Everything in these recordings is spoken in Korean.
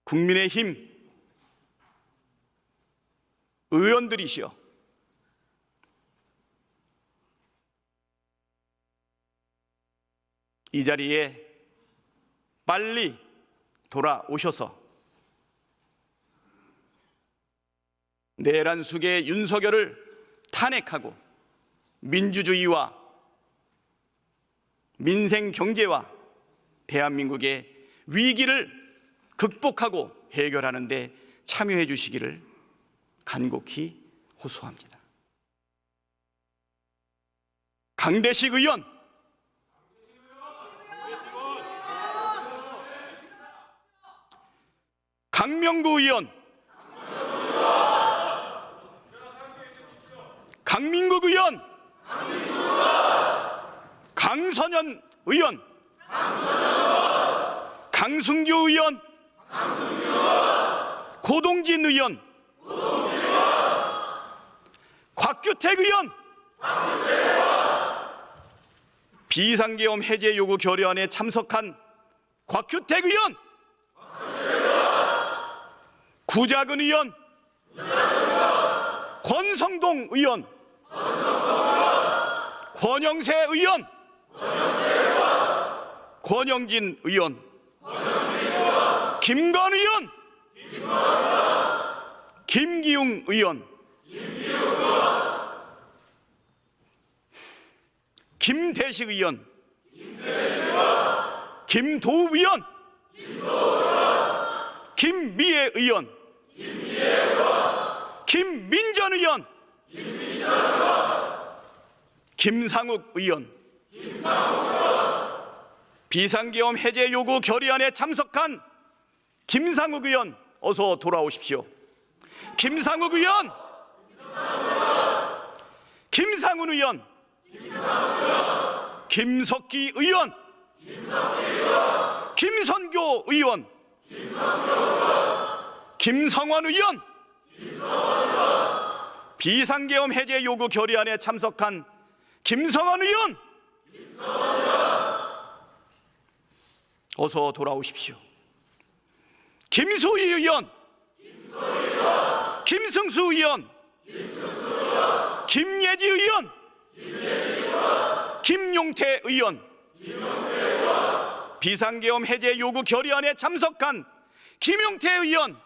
국민의힘 의원들이시여, 이 자리에 빨리 돌아오셔서 내란 수계의 윤석열을 탄핵하고 민주주의와 민생 경제와 대한민국의 위기를 극복하고 해결하는 데 참여해 주시기를 간곡히 호소합니다. 강대식 의원, 강명구 의원, 강민국 의원, 강선현 의원, 강승규 의원, 고동진 의원, 곽규택 의원, 비상계엄 해제 요구 결의안에 참석한 곽규택 의원, 구자근 의원, 권성동 의원, 권영세 의원, 권영진 의원, 김건 의원, 김기웅 의원, 김대식 의원, 김도우 의원, 김미애 의원, 김민전 의원, 김상욱 의원, 비상계엄 해제 요구 결의안에 참석한 김상욱 의원, 어서 돌아오십시오. 김상욱 의원, 김상훈 의원, 김석기 의원, 김선교 의원, 김성원 의원, 비상계엄 해제 요구 결의안에 참석한 김성원 의원, 어서 돌아오십시오. 김수희 의원, 김승수 의원, 김예지 의원, 김용태 의원, 비상계엄 해제 요구 결의안에 참석한 김용태 의원,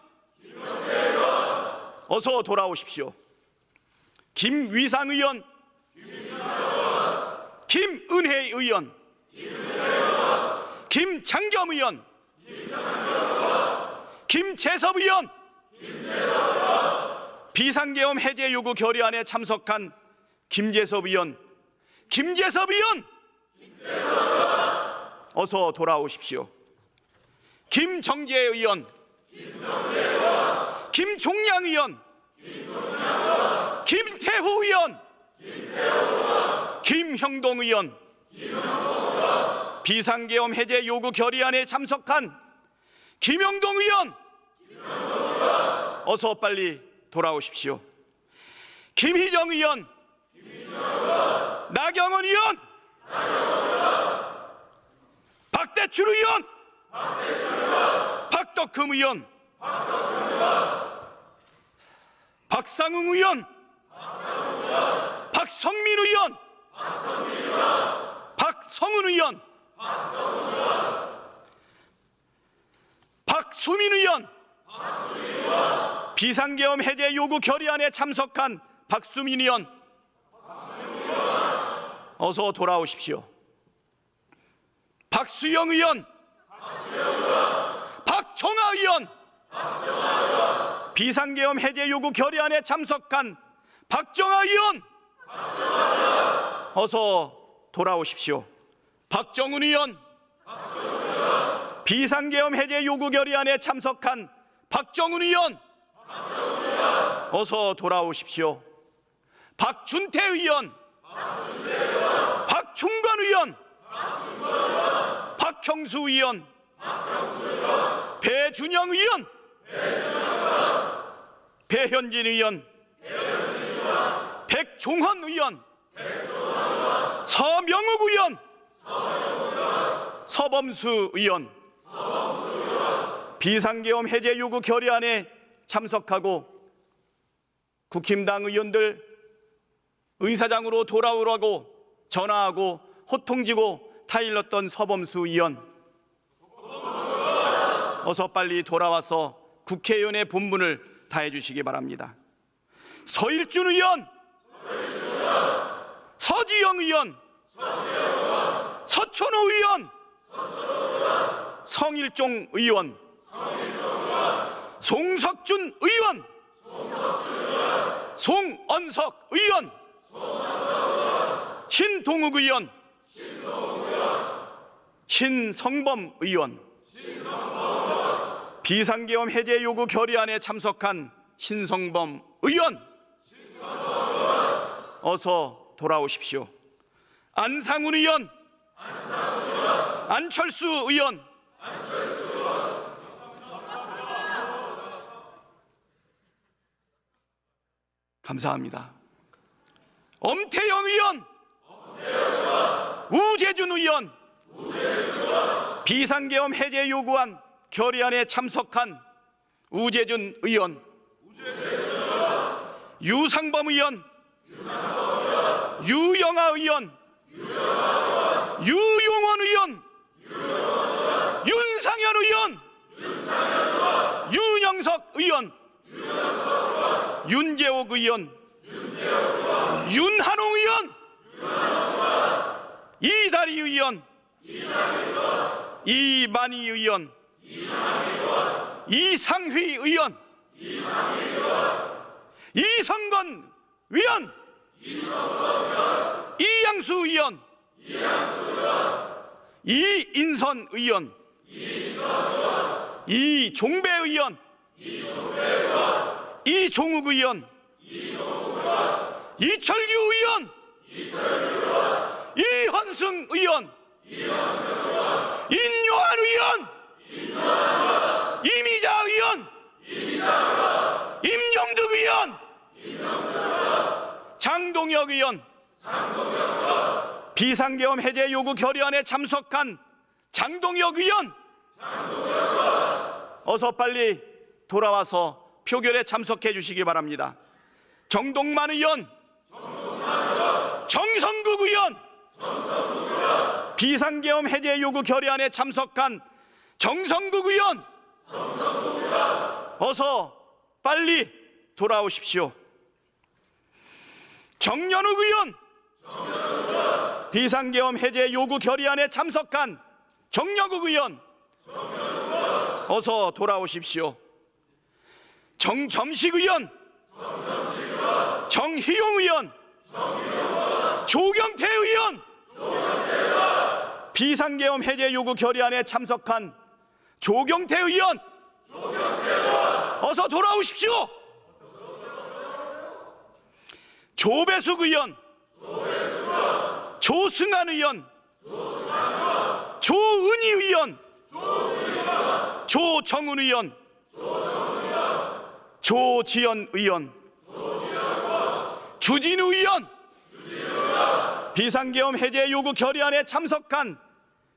어서 돌아오십시오. 김위상 의원, 김은혜 의원, 김창겸 의원, 김재섭 의원, 비상계엄 해제 요구 결의안에 참석한 김재섭 의원, 김재섭 의원, 어서 돌아오십시오. 김정재 의원, 김종량 의원, 김태후 의원, 김형동 의원, 비상계엄 해제 요구 결의안에 참석한 김형동 의원, 어서 빨리 돌아오십시오. 김희정 의원, 나경원 의원, 박대출 의원, 박덕흠 의원, 박상웅 의원, 박성민 의원, 박성훈 의원, 박수민 의원, 비상계엄 해제 요구 결의안에 참석한 박수민 의원, 어서 돌아오십시오. 박수영 의원, 박정아 의원, 비상계엄 해제 요구 결의안에 참석한 박정아 의원, 어서 돌아오십시오. 박정훈 의원, 비상계엄 해제 요구 결의안에 참석한 박정훈 의원, 어서 돌아오십시오. 박준태 의원, 박충건 의원, 박형수 의원, 배준영 의원, 배현진 의원, 백종헌 의원, 서명욱 의원, 서범수 의원, 비상계엄 해제 요구 결의안에 참석하고 국힘당 의원들 의사장으로 돌아오라고 전화하고 호통지고 타일렀던 서범수 의원, 어서 빨리 돌아와서 국회의원의 본분을 다해 주시기 바랍니다. 서일준 의원, 서지영 의원, 서천호 의원, 성일종 의원, 송석준 의원, 송언석 의원, 신동욱 의원, 신성범 의원, 비상계엄 해제 요구 결의안에 참석한 신성범 의원, 어서 돌아오십시오. 안상훈 의원, 안철수 의원, 감사합니다. 엄태영 의원, 우재준 의원, 비상계엄 해제 요구안 결의안에 참석한 우재준 의원, 유상범 의원, 유영아 의원, 유용원 의원, 윤상현 의원, 윤영석 의원, 윤재옥 의원, 윤한홍 의원, 이다리 의원, 이만희 의원, 이상휘 의원, 이성건 의원, 이양수 의원, 이인선 의원, 이종배 의원, 이종욱 의원, 이철규 의원, 이헌승 의원, 인요한 의원, 이미자 의원, 임영득 의원, 장동혁 의원, 비상계엄 해제 요구 결의안에 참석한 장동혁 의원, 어서 빨리 돌아와서 표결에 참석해 주시기 바랍니다. 정동만 의원, 정성국 의원, 비상계엄 해제 요구 결의안에 참석한 정성국 의원, 어서 빨리 돌아오십시오. 정연욱 의원, 비상계엄 해제 요구 결의안에 참석한 정여국 의원, 어서 돌아오십시오. 정점식 의원, 정희용 의원, 조경태 의원, 비상계엄 해제 요구 결의안에 참석한 조경태 의원, 어서 돌아오십시오. 조배숙 의원, 조승환 의원, 조은희 의원, 조정훈 의원, 조지연 의원, 주진우 의원, 비상계엄 해제 요구 결의안에 참석한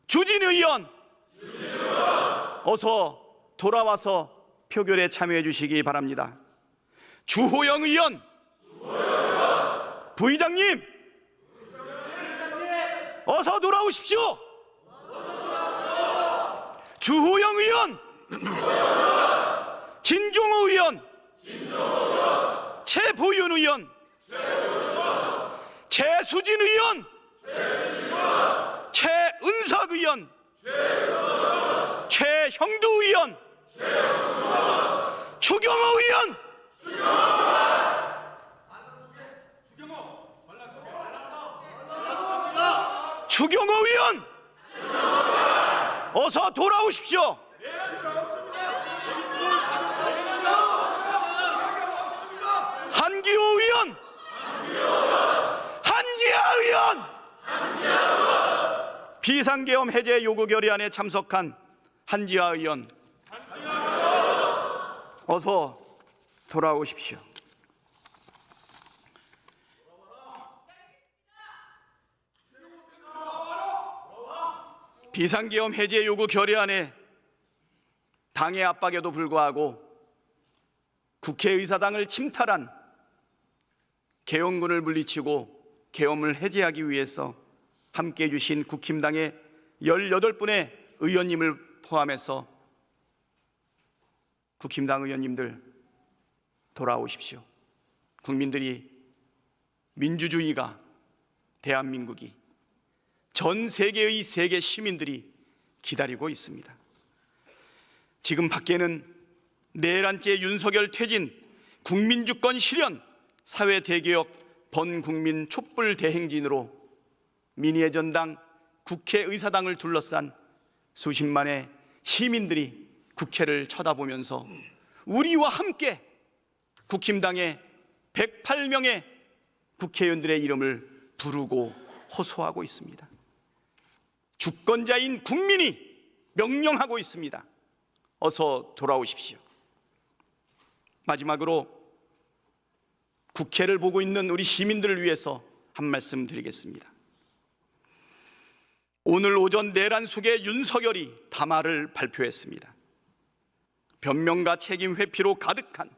주진우 의원, 어서 돌아와서 표결에 참여해 주시기 바랍니다. 주호영 의원, 부의장님, 어서 돌아오십시오. 주호영 의원, 진종호 의원, 최보윤 의원, 최수진 의원, 최은석 의원, 최형두 의원, 추경호 의원, 추경호 의원, 어서 돌아오십시오. 한기호 의원, 한지아 의원, 비상계엄 해제 요구 결의안에 참석한 한지아 의원, 어서 돌아오십시오. 비상계엄 해제 요구 결의안에 당의 압박에도 불구하고 국회의사당을 침탈한 계엄군을 물리치고 계엄을 해제하기 위해서 함께해 주신 국힘당의 18분의 의원님을 포함해서 국힘당 의원님들 돌아오십시오. 국민들이, 민주주의가, 대한민국이, 전 세계의 세계 시민들이 기다리고 있습니다. 지금 밖에는 내란죄 윤석열 퇴진, 국민주권 실현, 사회대개혁, 번국민 촛불 대행진으로 민의의 전당, 국회의사당을 둘러싼 수십만의 시민들이 국회를 쳐다보면서 우리와 함께 국힘당의 108명의 국회의원들의 이름을 부르고 호소하고 있습니다. 주권자인 국민이 명령하고 있습니다. 어서 돌아오십시오. 마지막으로 국회를 보고 있는 우리 시민들을 위해서 한 말씀 드리겠습니다. 오늘 오전 내란 속에 윤석열이 담화를 발표했습니다. 변명과 책임 회피로 가득한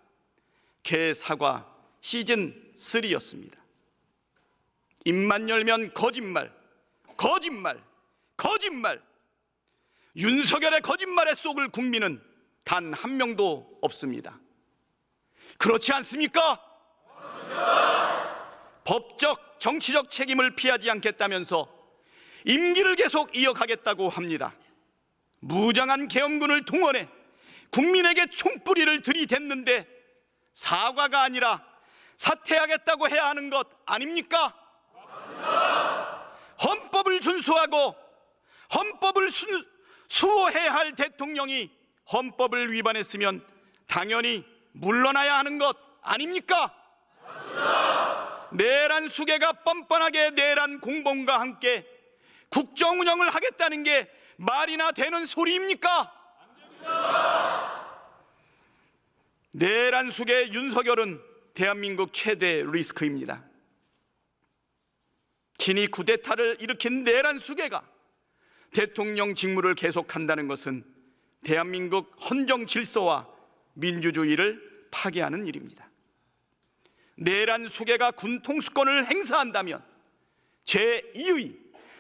개사과 시즌3였습니다. 입만 열면 거짓말, 거짓말, 거짓말. 윤석열의 거짓말에 속을 국민은 단 한 명도 없습니다. 그렇지 않습니까? 법적, 정치적 책임을 피하지 않겠다면서 임기를 계속 이어가겠다고 합니다. 무장한 계엄군을 동원해 국민에게 총뿌리를 들이댔는데 사과가 아니라 사퇴하겠다고 해야 하는 것 아닙니까? 헌법을 준수하고 헌법을 수호해야 할 대통령이 헌법을 위반했으면 당연히 물러나야 하는 것 아닙니까? 내란 수괴가 뻔뻔하게 내란 공범과 함께 국정 운영을 하겠다는 게 말이나 되는 소리입니까? 내란 수괴 윤석열은 대한민국 최대 리스크입니다. 친이 쿠데타를 일으킨 내란 수괴가 대통령 직무를 계속한다는 것은 대한민국 헌정 질서와 민주주의를 파괴하는 일입니다. 내란 수괴가 군 통수권을 행사한다면 제2의,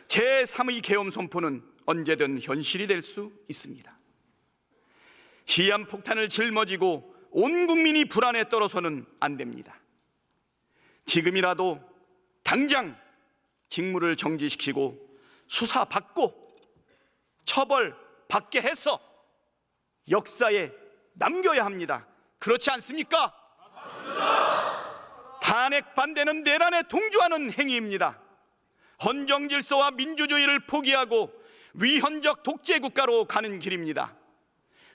제3의 계엄 선포는 언제든 현실이 될 수 있습니다. 시한폭탄을 짊어지고 온 국민이 불안에 떨어서는 안 됩니다. 지금이라도 당장 직무를 정지시키고 수사받고 처벌받게 해서 역사에 남겨야 합니다. 그렇지 않습니까? 맞습니다. 탄핵 반대는 내란에 동조하는 행위입니다. 헌정 질서와 민주주의를 포기하고 위헌적 독재 국가로 가는 길입니다.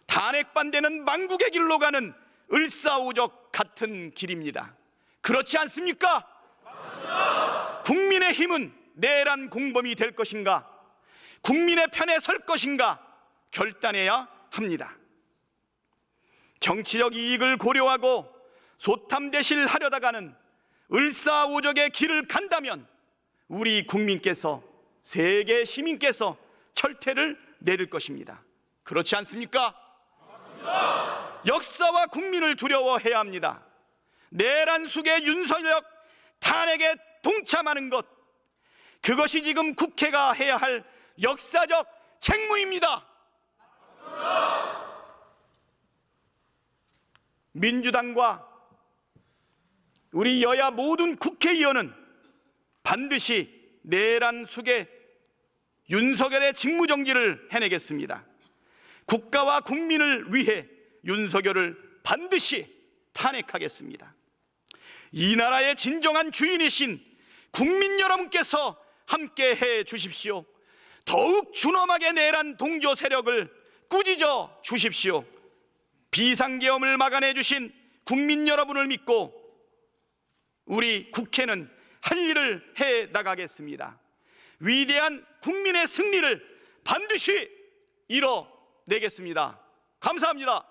탄핵 반대는 망국의 길로 가는 을사오적 같은 길입니다. 그렇지 않습니까? 맞습니다. 국민의힘은 내란 공범이 될 것인가, 국민의 편에 설 것인가 결단해야 합니다. 정치적 이익을 고려하고 소탐대실하려다가는 을사오적의 길을 간다면 우리 국민께서, 세계 시민께서 철퇴를 내릴 것입니다. 그렇지 않습니까? 맞습니다. 역사와 국민을 두려워해야 합니다. 내란 수괴 윤석열 탄핵에 동참하는 것, 그것이 지금 국회가 해야 할 역사적 책무입니다. 민주당과 우리 여야 모든 국회의원은 반드시 내란 수괴 윤석열의 직무정지를 해내겠습니다. 국가와 국민을 위해 윤석열을 반드시 탄핵하겠습니다. 이 나라의 진정한 주인이신 국민 여러분께서 함께 해 주십시오. 더욱 준엄하게 내란 동조 세력을 꾸짖어 주십시오. 비상계엄을 막아내 주신 국민 여러분을 믿고 우리 국회는 할 일을 해 나가겠습니다. 위대한 국민의 승리를 반드시 이뤄내겠습니다. 감사합니다.